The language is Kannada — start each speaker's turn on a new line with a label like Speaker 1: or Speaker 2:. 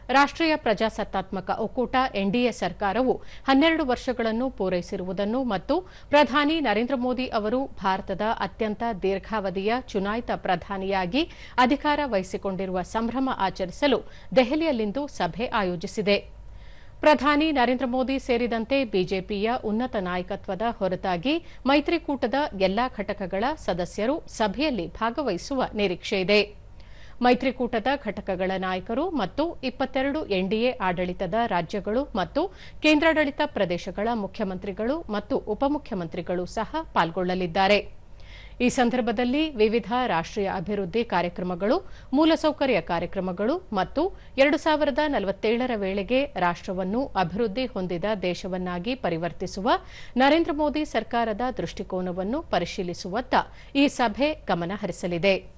Speaker 1: ರಾಷ್ಟ್ರೀಯ ಪ್ರಜಾಸತ್ತಾತ್ಮಕ ಒಕ್ಕೂಟ ಎನ್ಡಿಎ ಸರ್ಕಾರವು 12 ವರ್ಷಗಳನ್ನು ಪೂರೈಸಿರುವುದನ್ನು ಮತ್ತು ಪ್ರಧಾನಿ ನರೇಂದ್ರ ಮೋದಿ ಅವರು ಭಾರತದ ಅತ್ಯಂತ ದೀರ್ಘಾವಧಿಯ ಚುನಾಯಿತ ಪ್ರಧಾನಿಯಾಗಿ ಅಧಿಕಾರ ವಹಿಸಿಕೊಂಡಿರುವ ಸಂಭ್ರಮ ಆಚರಿಸಲು ದೆಹಲಿಯಲ್ಲಿಂದು ಸಭೆ ಆಯೋಜಿಸಿದೆ. ಪ್ರಧಾನಿ ನರೇಂದ್ರ ಮೋದಿ ಸೇರಿದಂತೆ ಬಿಜೆಪಿಯ ಉನ್ನತ ನಾಯಕತ್ವದ ಹೊರತಾಗಿ ಮೈತ್ರಿಕೂಟದ ಎಲ್ಲಾ ಘಟಕಗಳ ಸದಸ್ಯರು ಸಭೆಯಲ್ಲಿ ಭಾಗವಹಿಸುವ ನಿರೀಕ್ಷೆಯಿದೆ. ಮೈತ್ರಿಕೂಟದ ಘಟಕಗಳ ನಾಯಕರು ಮತ್ತು 22 ಎನ್ಡಿಎ ಆಡಳಿತದ ರಾಜ್ಯಗಳು ಮತ್ತು ಕೇಂದ್ರಾಡಳಿತ ಪ್ರದೇಶಗಳ ಮುಖ್ಯಮಂತ್ರಿಗಳು ಮತ್ತು ಉಪಮುಖ್ಯಮಂತ್ರಿಗಳು ಸಹ ಪಾಲ್ಗೊಳ್ಳಲಿದ್ದಾರೆ. ಈ ಸಂದರ್ಭದಲ್ಲಿ ವಿವಿಧ ರಾಷ್ಟ್ರೀಯ ಅಭಿವೃದ್ಧಿ ಕಾರ್ಯಕ್ರಮಗಳು, ಮೂಲಸೌಕರ್ಯ ಕಾರ್ಯಕ್ರಮಗಳು ಮತ್ತು 2047ರ ವೇಳೆಗೆ ರಾಷ್ಟ್ರವನ್ನು ಅಭಿವೃದ್ಧಿ ಹೊಂದಿದ ದೇಶವನ್ನಾಗಿ ಪರಿವರ್ತಿಸುವ ನರೇಂದ್ರ ಮೋದಿ ಸರ್ಕಾರದ ದೃಷ್ಟಿಕೋನವನ್ನು ಪರಿಶೀಲಿಸುವತ್ತ ಈ ಸಭೆ ಗಮನ ಹರಿಸಲಿದೆ.